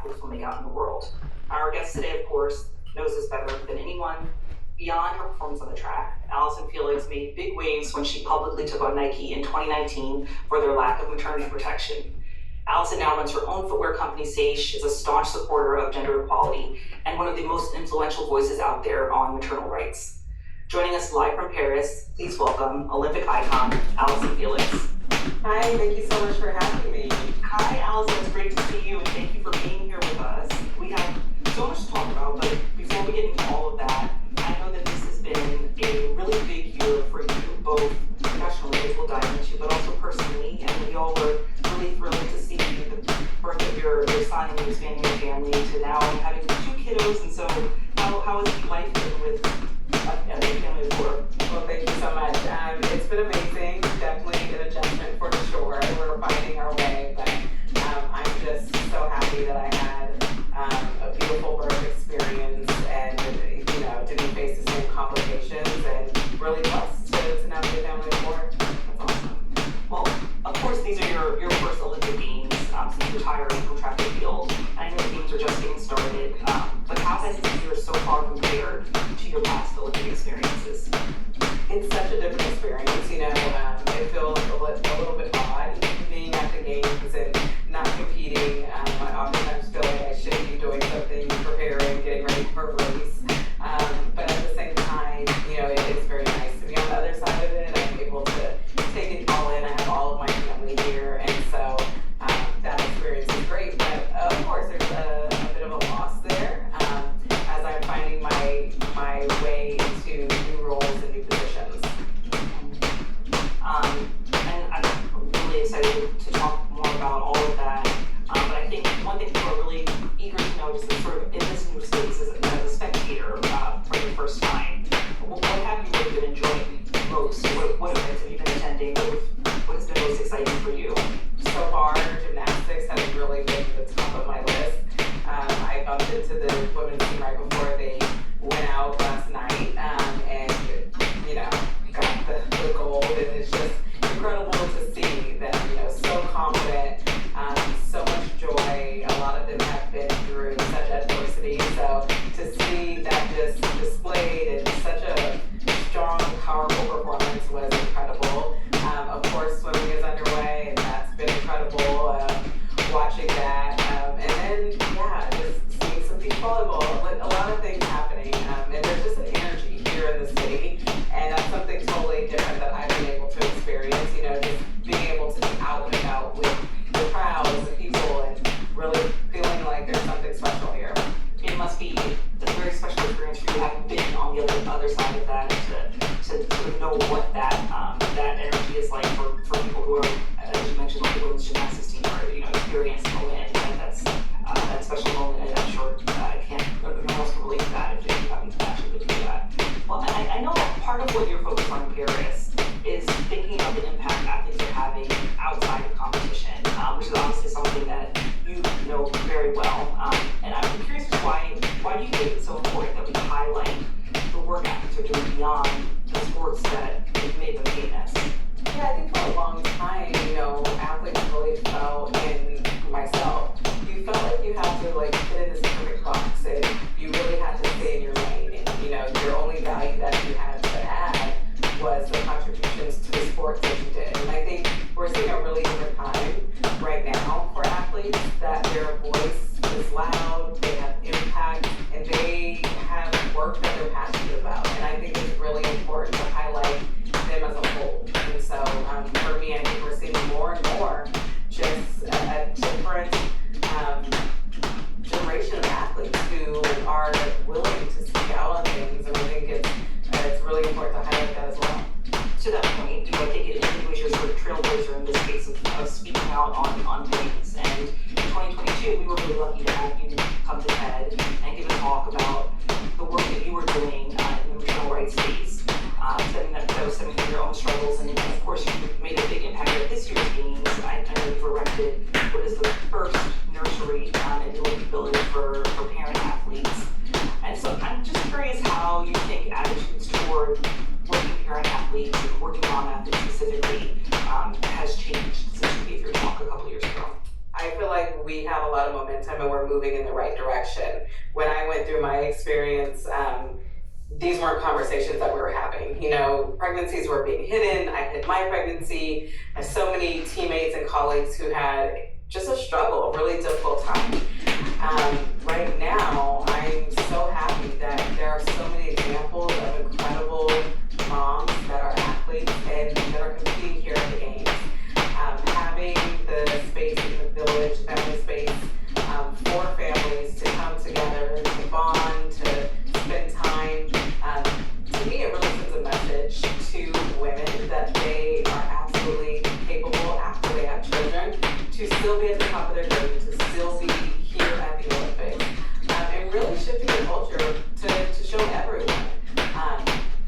athletes will make out in the world. Our guest today, of course, knows this better than anyone. Beyond her performance on the track, Allyson Felix made big waves when she publicly took on Nike in 2019 for their lack of maternity protection. Allyson now runs her own footwear company, Saysh, is a staunch supporter of gender equality, and one of the most influential voices out there on maternal rights. Joining us live from Paris, please welcome Olympic icon, Allyson Felix. Hi, thank you so much for having me. Hi, Allyson, it's great to see you, and thank you for being here with us. We have so much to talk about, but before we get into all of that, I know that this has been a really big year for you, both professionally, which we'll dive into, but also personally, and we all were really thrilled to see the birth of your son and expanding your family to now having 2 kiddos, and so how has life been with a family of 4? Well, thank you so much. It's been amazing, definitely an adjustment for sure. We're finding our way, but I'm just so happy that I had a beautiful birth experience and, you know, didn't face the same complications, and really blessed to now be a family of 4. That's awesome. Well, of course, these are your first Olympic Games since retiring from track and field. And I know the Games are just getting started, but how has this year so far compared to your past Olympic experiences? It's such a different experience, you know. It feels a little bit odd being at the Games and not competing. I oftentimes feel like I should be doing something, preparing, getting ready for a race. But at the same time, you know, it is very nice to be on the other side of it. I'm able to take it all in. I have all of my family here, and so that experience is great. But of course, there's a bit of a loss there as I'm finding my way into new roles and new positions. And I'm really excited to talk more about all of that. But I think one thing people are really eager to know is that sort of in this new space as a spectator for the first time, what have you really been enjoying most? What events have you been attending? What has been most exciting for you? So far, gymnastics has really been the top of my list. I bumped into the women's team right before they went out last night, and you know, got the gold, and it's just incredible to see them, you know, so confident, so much joy. A lot of them have been through such adversity, so to see that just displayed in such a strong, powerful performance was incredible. Of course, swimming is underway, and that's been incredible. Watching that, and then yeah, just seeing some beach volleyball, a lot of things happening, and there's just an energy here in the city, and that's something totally different that I've been able to experience. You know, just being able to be out and about with the crowds, the people, and really feeling like there's something special here. It must be a very special experience for you having been on the other side of that, to sort of know what that energy is like for people who are, as you mentioned, like the women's gymnastics team, or you know, experience the moment, and that's that special moment. And I'm sure no one else can relate to that if you haven't actually been through that. Well, I know that part of what you're focused on in Paris is thinking about the impact athletes are having outside of competition, which is obviously something that you know very well. And I'm curious why do you think it's so important that we highlight the work athletes are doing beyond the sports that made them famous? Yeah, I think for a long time, you know, athletes really felt in myself. You felt like you had to like fit in this perfect box, and you really had to stay in your lane. And you know, your only value that you had to add was the contributions to the sports that you did. And I think we're seeing a really different time right now for athletes, that their voice is loud, they have impact, and they have work that they're passionate about. And I think it's really important to highlight them as a whole. And so for me, I think we're seeing more and more just a different generation of athletes who are willing to speak out on things, and I think it's really important to highlight that as well. To that point, you know, I think it was your sort of trailblazer in this case of speaking out on things. And in 2022, we were really lucky to have you come to TED and give a talk about the work that you were doing in the maternal rights space, stemming from your own struggles. And of course, you made a big impact at this year's Games. I know you've erected what is the first nursery in the Olympic Village for parent athletes. And so I'm just curious how you think attitudes toward working parent athletes and working mom athletes specifically has changed since you gave your talk a couple years ago. I feel like we have a lot of momentum momentum and we're moving in the right direction. When I went through my experience, these weren't conversations that we were having. You know, pregnancies were being hidden. I hid my pregnancy. I have so many teammates and colleagues who had just a struggle, a really difficult time. Right now, I'm so happy that there are so many examples of incredible moms that are athletes and that are competing here at the games. Having the space in the village, family space, for families to come together, to bond, to spend time. To me, it really sends a message to women that they are absolutely capable after they have children to still be at the top of their game, to still be here at the Olympics, and really shifting the culture to show everyone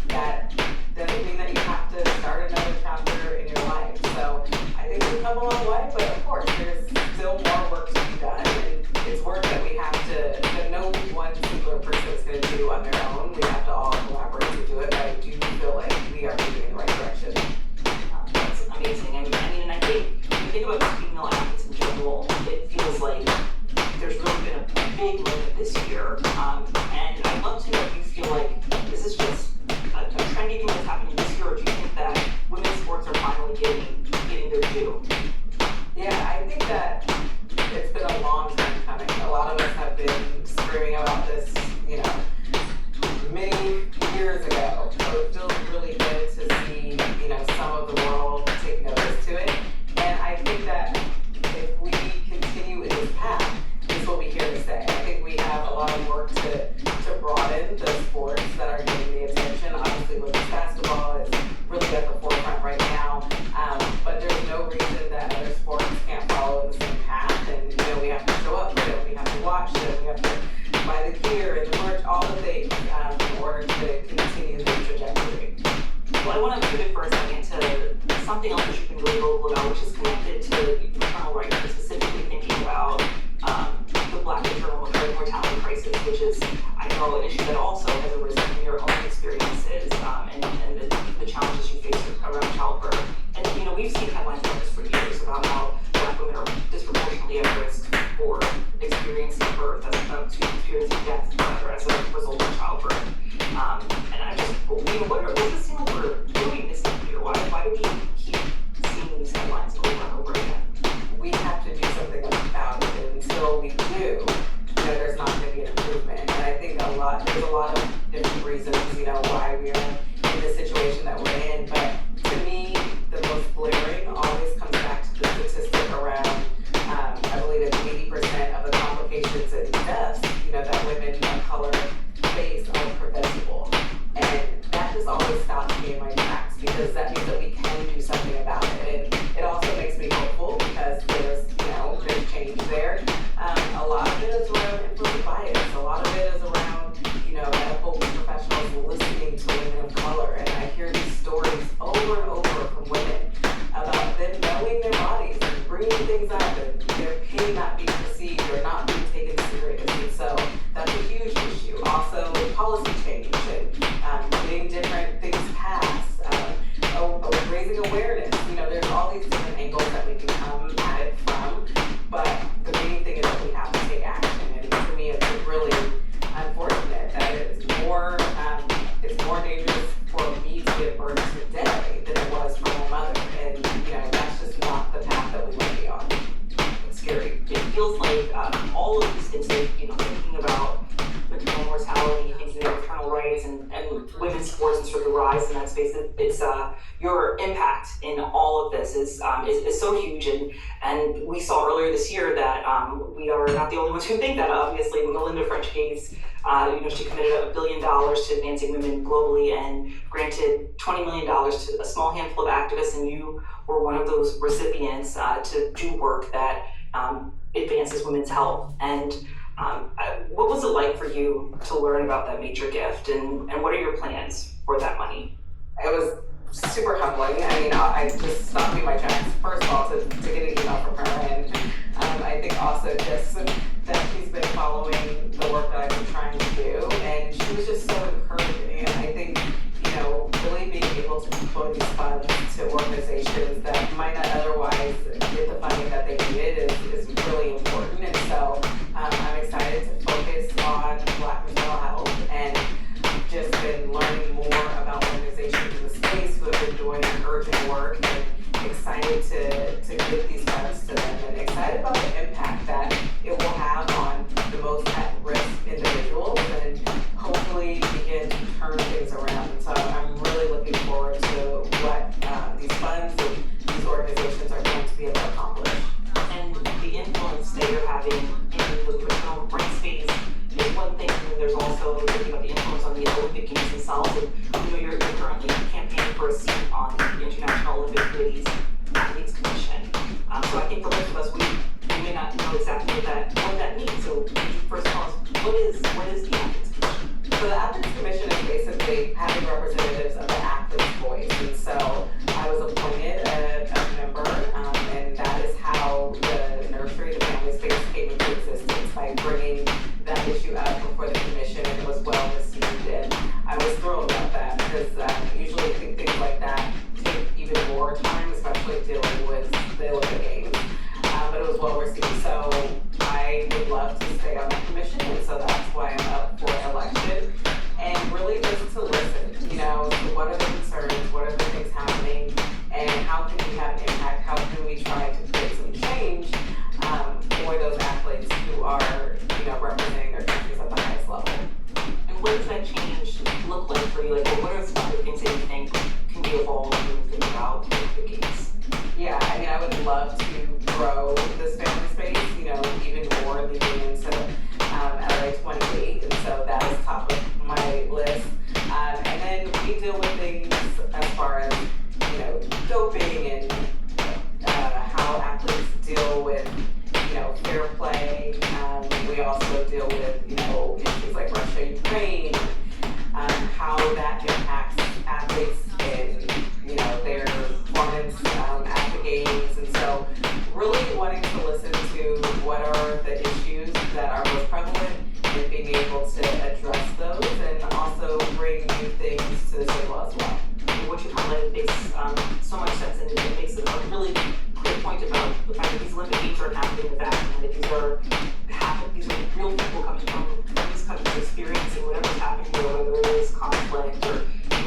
that doesn't mean that you have to start another chapter in your life. So I think we've come a long way, but of course there's still more work to be done, and it's work that we have to, that no one singular person is going to do on their own. We have to all collaborate to do it, but I do feel like we are moving in the right direction. That's amazing. I mean, and I think when you think about female athletes in general, it feels like there's really been a big movement this year. And I'd love to know if you feel like this is just a trendy thing that's happening this year, or do you think that women's sports are finally getting their due? Yeah, I think that it's been a long time coming. A lot of us have been screaming about this, you know, many years ago. So it feels really good to see, you know, some of the world take notice to it. And I think that if we continue in this path, this will be here to stay. I think we have a lot of work to broaden the sports that are getting the attention. Obviously, women's basketball is really at the forefront right now, but there's no reason that other sports can't follow the same path. And you know, we have to show up for it, we have to watch it, we have to buy the gear and the merch, all the things in order to continue the trajectory. Well, I want to pivot for a second to something else that you've been really vocal about, which is connected to maternal rights, and specifically thinking about the Black maternal mortality crisis, which is, I know, an issue that also has arisen from your own experiences and the challenges you face around childbirth. And you know, we've seen headlines like this for years about how Black women are disproportionately at risk for experiencing birth, to experiencing death rather, as a result of childbirth. And I just, you know, what does it seem like we're doing this here? Why do we keep seeing these headlines over and over again? We have to do something about it, and until we do, you know, there's not going to be an improvement. And I think there's a lot of different reasons, you know, why we are in the situation that we're in. But to me, the most glaring always comes back to the statistic around, I believe it's 80% of the complications and deaths, you know, that women of color face are preventable. And that just always stops me in my tracks, because that means that we can do something about it. And it also makes me hopeful because there's change there. A lot of it is around implicit bias. A lot of it is around, you know, medical professionals listening to women of color. And I hear these stories over and over from women about them knowing their bodies and bringing things up, and their pain not being perceived or not being taken serious. And so that's a huge issue. Also, policy change and getting different things passed, raising awareness. You know, there's all these different angles that we can come at it from. But the main thing is that we have to take action. And for me, it's really unfortunate that it's more dangerous for me to give birth today than it was for my mother. And you know, that's just not the path that we want to be on. It's scary. It feels like all of these things, you know, thinking about maternal mortality, thinking about maternal rights, and women's sports, and sort of the rise in that space. It's your impact in all of this is so huge, and we saw earlier this year that we are not the only ones who think that. Obviously, Melinda French Gates, you know, she committed $1 billion to advancing women globally and granted $20 million to a small handful of activists, and you were one of those recipients to do work that advances women's health. And what was it like for you to learn about that major gift, and what are your plans for that money? It was super humbling. I mean, I just stopped me in my tracks. First of all, to get an email from her, and I think also just that she's been following the work that I've been trying to do, and she was just so encouraging. And I think, you know, really being able to deploy these funds to organizations that might not otherwise get the funding that they needed is really important. And so in the professional right space is one thing, and then there's also thinking about the influence on the Olympic Games themselves. And you're currently campaigning for a seat on the International Olympic Committee's Athletes Commission. So I think for most of us, we may not know exactly what that means. So could you first tell us what is the Athletes Commission? So the Athletes Commission is basically having representatives of the athlete's voice, and so I was appointed a member, and that is how the nursery, the family space, came into existence, by bringing that issue up before the commission, and it was well received, and I was thrilled about that, because usually I think things like that take even more time, especially dealing with the Olympic Games, but it was well received, so I would love to stay on the commission, and so that's why I'm up for election, and really just to listen, to what are the concerns, what are the things happening, and how can we have an impact, how can we try to create some change for those athletes who are, representing their countries at the highest level. And what does that change look like for you? Like, what are some of the things that you think can be evolved when you think about the Games? Yeah, I would love to grow this family space, even more leading into LA 28, and so that is top of my list. And then we deal with things as far as, doping and how athletes deal with, fair play. We also deal with, issues like Russia, Ukraine, how that impacts athletes and, their performance at the games. And so really wanting to listen to what are the issues that are most prevalent and being able to address those, and also bring new things to the table as well. And what you highlighted makes so much sense, and it makes a really clear point about the fact that these Olympic Games aren't happening in the vacuum, and that these are real people coming from these countries experiencing whatever's happening there, whether it is conflict or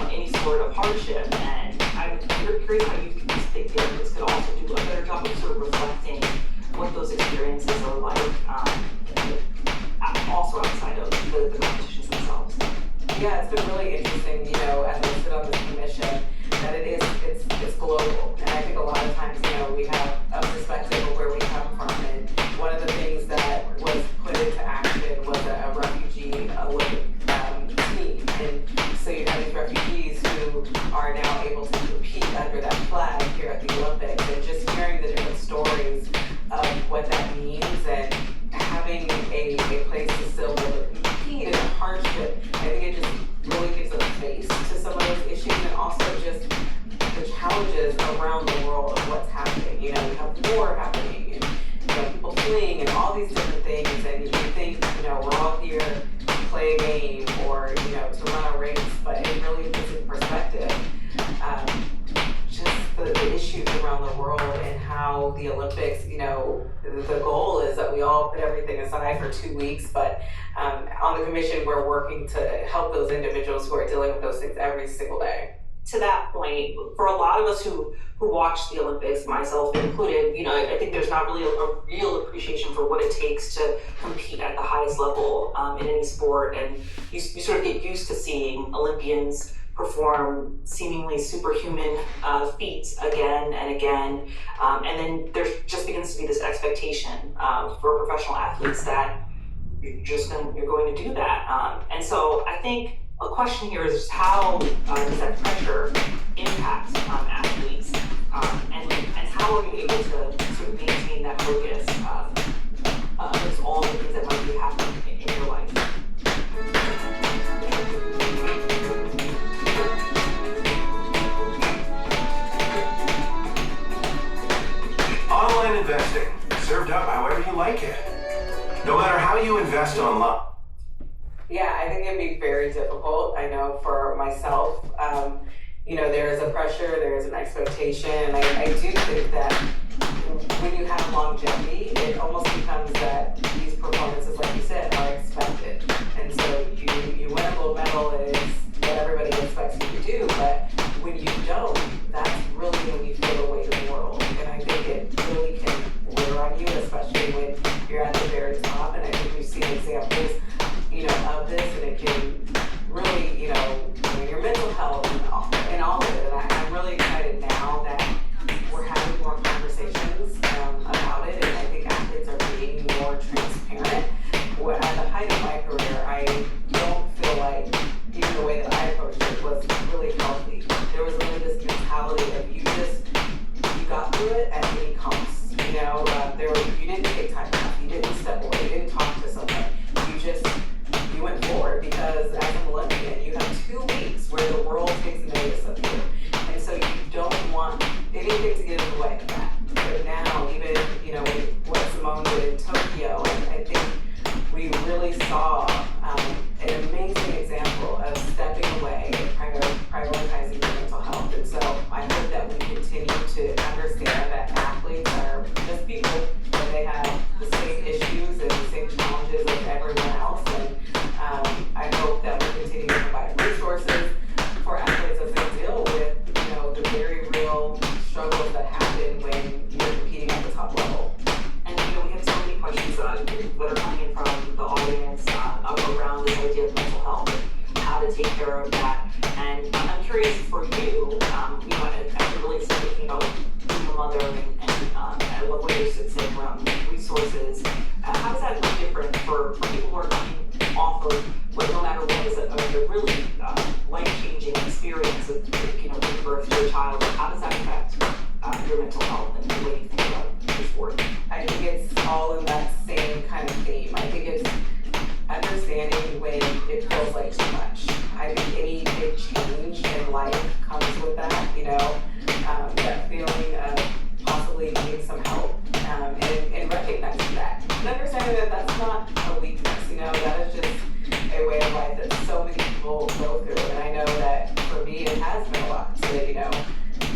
any sort of hardship. And I'm curious how you think the Olympics could also do a better job of sort of reflecting what those experiences are like, also outside of the competitions themselves. Yeah, it's been really interesting, as I sit on this commission, that it's global. And I think a lot of times, we have a perspective of where we come from. And one of the things that was put into action was a refugee Olympic team. And so you have these refugees who are now able to compete under that flag here at the Olympics. And just hearing the different stories of what that means, and having a place to still be able to compete in the hardship, I think it just really gives a face to some of those issues, and also just the challenges around the world of what's happening. We have war happening, and people fleeing, and all these different things, and you think, we're all here to play a game or, to run a race, but it really puts in perspective just the issues around the world, and how the Olympics, the goal is that we all put everything aside for 2 weeks, but on the commission, we're working to help those individuals who are dealing with those things every single day. To that point, for a lot of us who watch the Olympics, myself included, I think there's not really a real appreciation for what it takes to compete at the highest level in any sport, and you sort of get used to seeing Olympians perform seemingly superhuman feats again and again, and then there just begins to be this expectation for professional athletes that you're going to do that, and so I think a question here is just how does that pressure impact athletes, and how are you able to sort of maintain that focus against all the things that might be happening in your life? Online investing, served up however you like it. No matter how you invest online. Yeah, I think it'd be very difficult. I know for myself, there is a pressure, there is an expectation, and I do think that when you have longevity, it almost becomes that these performances, like you said, are expected. And so you win a gold medal, and it's what everybody expects you to do, but when you don't, that's really when you feel the weight of the world. And I think it really can wear on you, especially when you're at the very top. And I think we've seen examples of this, and it can really, your mental health and all of it. And I'm really excited now that we're having more conversations about it, and I think athletes are being more transparent at the height of my career, I don't feel like even the way that I approached it was really healthy. There was really this mentality of you got through it at any cost. You know, you didn't take time off, you didn't step away, you didn't talk to someone. You went forward because as a millennial, you have 2 weeks where the world takes notice of you. And so you don't want anything to get in the way of that. But now, even, you know, what Simone did in Tokyo, and I think we really saw an amazing example of stepping away and prioritizing your mental health. And so I hope that we continue to understand that athletes are just people, and they have the same issues and the same challenges as everyone else. And I hope that we continue to provide resources for athletes as they deal with, you know, the very real struggles that happen when you're competing at the top level. And you know, we have so many questions that are coming in from the audience around this idea of mental health and how to take care of that. And I'm curious for you, you know, as it relates to thinking about being a mother and what you're saying around resources, how does that look different for people who are coming off of what, no matter what, is a really life-changing experience of, you know, giving birth to a child? How does that affect your mental health and the way you think about your sport? I think it's all in that same kind of theme. I think it's understanding when it feels like too much. I think any big change in life comes with that, you know, that feeling of possibly needing some help, and recognizing that. And understanding that that's not a weakness, you know, that is just a way of life that so many people go through. And I know that for me, it has been a lot to, you know,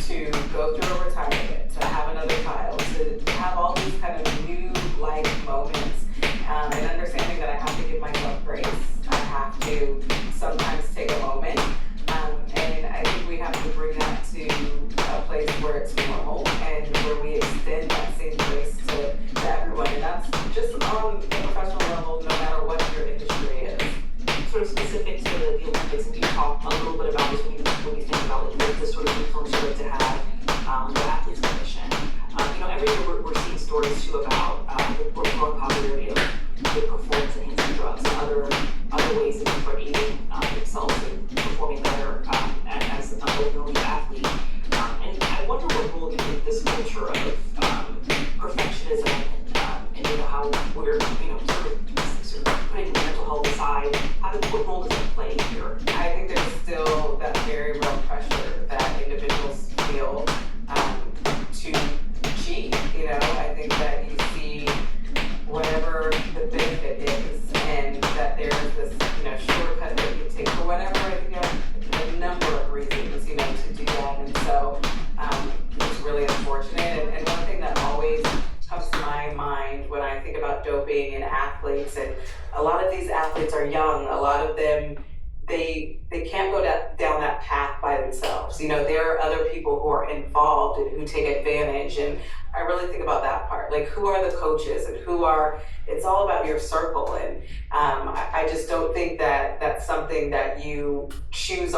to go through a retirement, to have another child, to have all these kind of new life moments, and understanding that I have to give myself grace. I have to sometimes take a moment, and I think we have to bring that to a place where it's normal and where we extend that same grace to everyone. And that's just on the professional level, no matter what your industry is. Sort of specific to the Olympics, and you talk a little bit about this when you think about like, the sort of influence you like to have the athletes commission. You know, every year we're seeing stories too about the growing popularity of the performance enhancing drugs and other ways that people are aiding themselves in performing better as an elite athlete. And I wonder what role you think this culture of perfectionism and you know how we're, you know, sort of putting mental health aside, what role does it play here? I think there's still that very real pressure that individuals feel to cheat. You know, I think that you see whatever the benefit is, and that there's this, you know, shortcut that you take for whatever. I think there's a number of reasons, you know, to do that, and so it's really unfortunate. And one thing that always comes to my mind when I think about doping and athletes, and a lot of these athletes are young, a lot of them, they can't go down that path by themselves. You know, there are other people who are involved and who take advantage, and I really think about that part. Like, who are the coaches and it's all about your circle, and I just don't think that that's something that you choose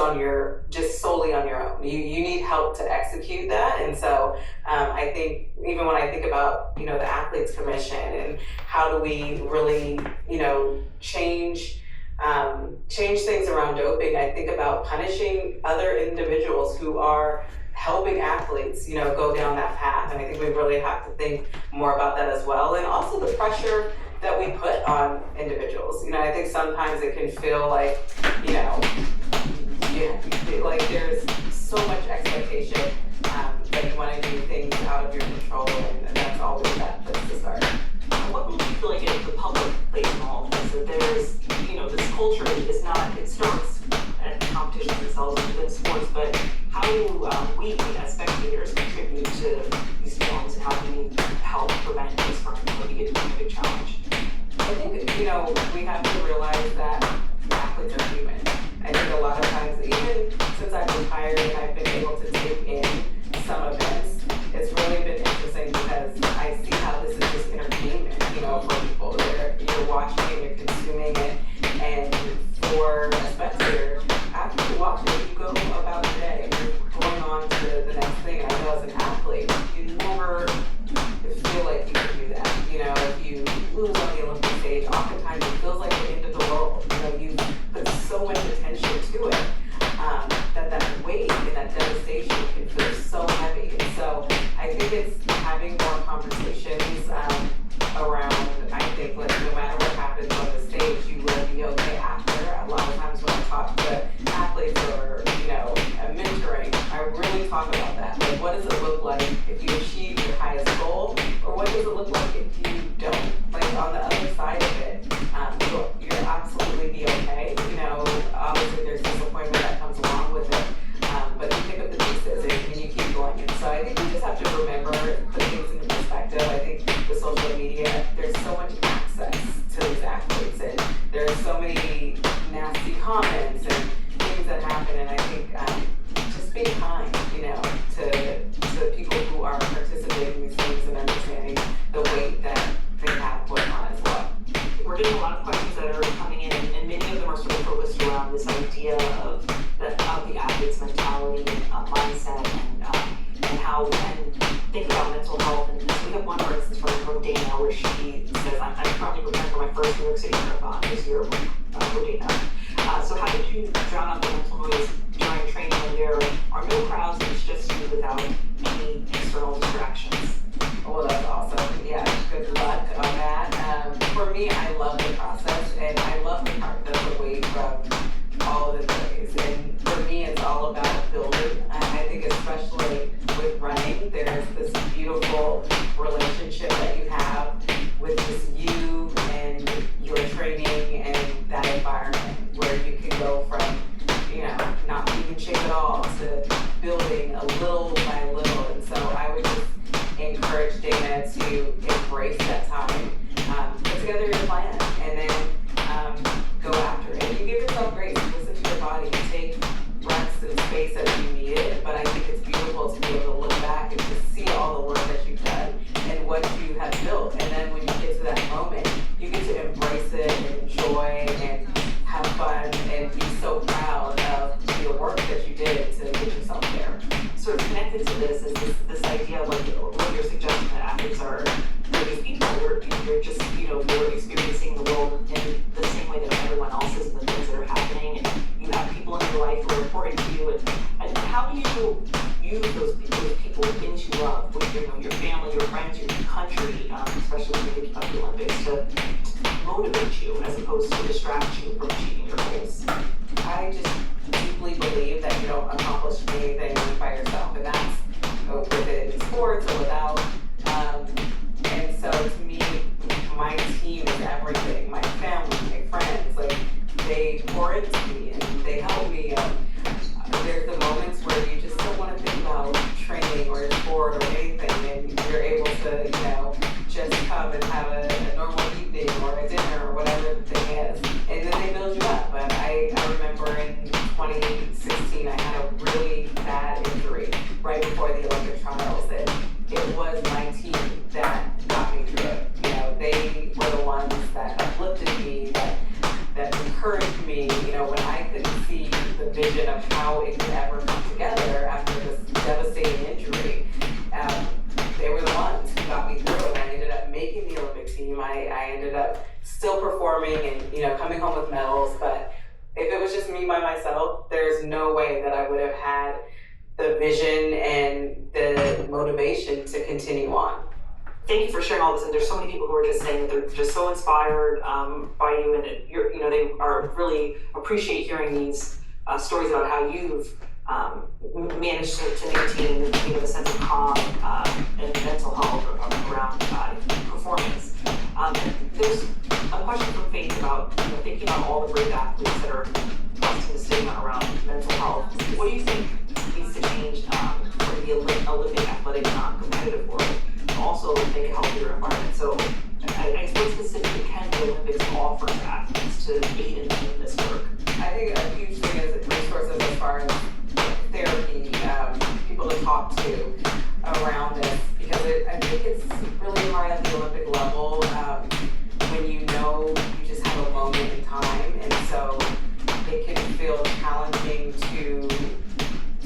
just solely on your own. You need help to execute that, and so I think even when I think about, you know, the Athletes Commission and how do we really, you know, change things around doping, I think about punishing other individuals who are helping athletes, you know, go down that path. And I think we really have to think more about that as well. And also the pressure that we put on individuals. You know, I think sometimes it can feel like, you know, like there's so much expectation that you want to do things out of your control, and that's always that place to start. What role do you feel like the public plays in all of this? That there's, you know, this culture is not, it starts at competitions themselves within sports, but how do we as spectators contribute to these forms, and how do we help prevent this from being a big challenge? I think, you know, we have to realize that athletes are human. I think a lot of times, even since I've retired and I've been able to take in some events, it's really been interesting because I see how this is just entertainment, you know, for people. You're watching and you're consuming it, and for a spectator, after you watch it, you go about your day and you're going on to the next thing. And I know as an athlete, you never feel like you can do that. You know, if you lose on the Olympic stage, oftentimes you feel there's so many nasty comments and things that happen, and I think just being kind, to people who are participating in these things and understanding the weight that they have going on as well. We're getting a lot of questions that are coming in, and many of them are sort of focused around this idea of the athlete's mentality and mindset, and how we can think about mental health. And so we have one, for instance, from Dana, where she says, I'm currently preparing for my first New York City marathon this year for Dana. So how did you drown out the mental noise during training when there are no crowds and it's just you without any external distractions? Oh, that's awesome. Yeah, good luck on that. For me, I love the process, and I love the part that's away from all of the noise. And for me, it's all about building. I think especially with running, there's this beautiful relationship that you have with just you and your training and that environment where you can go from, not being in shape at all to building a little by little. And so I would just encourage Dana to embrace that time, put together your plan, and then go after it. You give yourself grace, listen to your body, take breaths and space as you need it. But I think it's beautiful to be able to look back and to see all the work that you've done and what you have built. And then when you get to that moment, you get to embrace it and enjoy and have fun and be so proud of the work that you did to get yourself there. Sort of connected to this is this idea of what you're suggesting, that athletes are these people. You're just, you're experiencing the world in the same way that everyone else is, and the things that are happening, and you have people in your life who are important to you, and how do you use those people into love with your family, your friends, your country, especially when you think about the Olympics, to motivate you as opposed to distract you from achieving your goals? I just deeply believe that you don't accomplish anything by yourself, and that's with it in sports or without. And so to me, my team is everything. My family, my friends, they pour into me and they help me. There's the moments where you just don't want to think about training or sport or anything, and you're able to, just come and have a normal evening or a dinner or whatever the thing is, and then they build you up. But I remember in 2016, I had a really bad injury right before the Olympic trials, and it was my team that got me through it. They were the ones that uplifted me, that encouraged me, when I couldn't see the vision of how it could ever come together after this devastating injury. They were the ones who got me through it, and I ended up making the Olympic team. I ended up still performing and, coming home with medals, but if it was just me by myself, there's no way that I would have had the vision and the motivation to continue on. Thank you for sharing all this, and there's so many people who are just saying that they're just so inspired by you, and that they are really appreciate hearing these stories about how you've managed to maintain the sense of calm and mental health around performance. There's a question from Faith about thinking about all the great athletes that are busting the stigma around mental health. What do you think needs to change for the Olympic athletic competitive world to also make a healthier environment? So I suppose specifically, can the Olympics offer to athletes to aid in this work? I think a huge thing is resources as far as therapy, people to talk to around this, because I think it's really hard at the Olympic level when you just have a moment in time, and so it can feel challenging to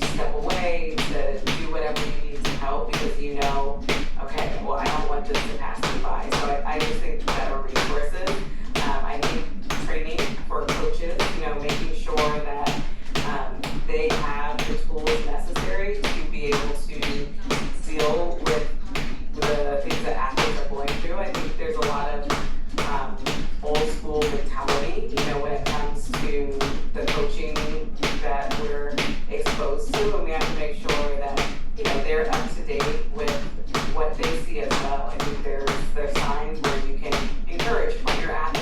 step away, to do whatever you need to help, because okay, well, I don't want this to pass me by. So I just think better resources. I think training for coaches, making sure that they have the tools necessary to be able to deal with the things that athletes are going through. I think there's a lot of old school mentality, when it comes to the coaching that we're exposed to, and we have to make sure that, they're up to date with what they see as well. I think there's signs where you can encourage your athletes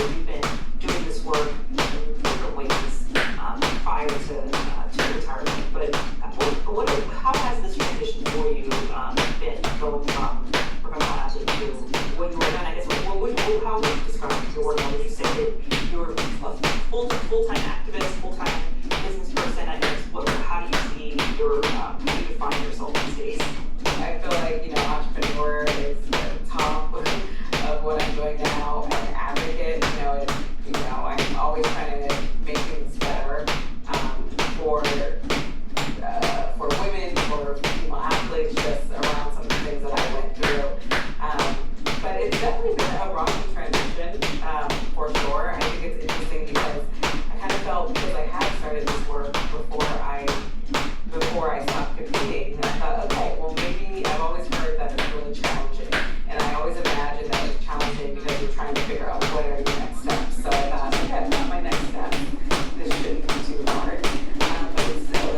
you've been doing this work in different ways prior to retirement, but how has this transition for you been going from professional athlete to what you were done? I guess how would you describe your work? Would you say that you're a full-time activist, full-time business person? I guess how do you see how do you define yourself these days? I feel like, entrepreneur is the top of what I'm doing now, an advocate, I'm always trying to make things better for women, for female athletes, just around some of the things that I went through. But it's definitely been a rocky transition, for sure. I think it's interesting because I kind of felt, because I had started this work before I stopped competing, and I thought, okay, well maybe I've always heard that it's really challenging, and I always imagined that it's challenging because you're trying to figure out what are your next steps. So I thought, okay, I've got my next step. This shouldn't be too hard, but it's still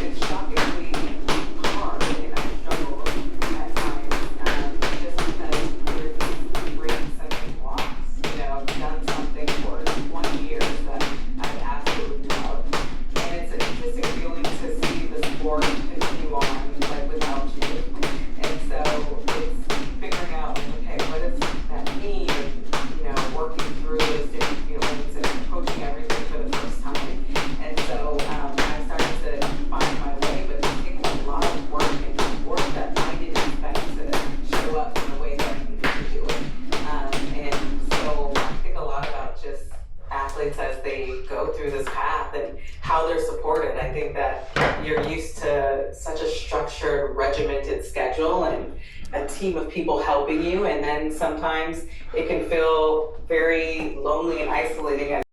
it's shockingly hard, and I struggle at times just because there's these great sensory blocks. I've done something for 20 years that I absolutely love, and it's an interesting feeling to see the sport continue on without you. And so it's figuring out okay, what does that mean? And working through those different feelings and approaching everything for the first time. And so I started to find my way, but it's taken a lot of work and work that I didn't expect to show up in the way that I needed to do it. And so I think a lot about just athletes as they go through this path and how they're supported. I think that you're used to such a structured, regimented schedule and a team of people helping you, and then sometimes it can feel very lonely and isolating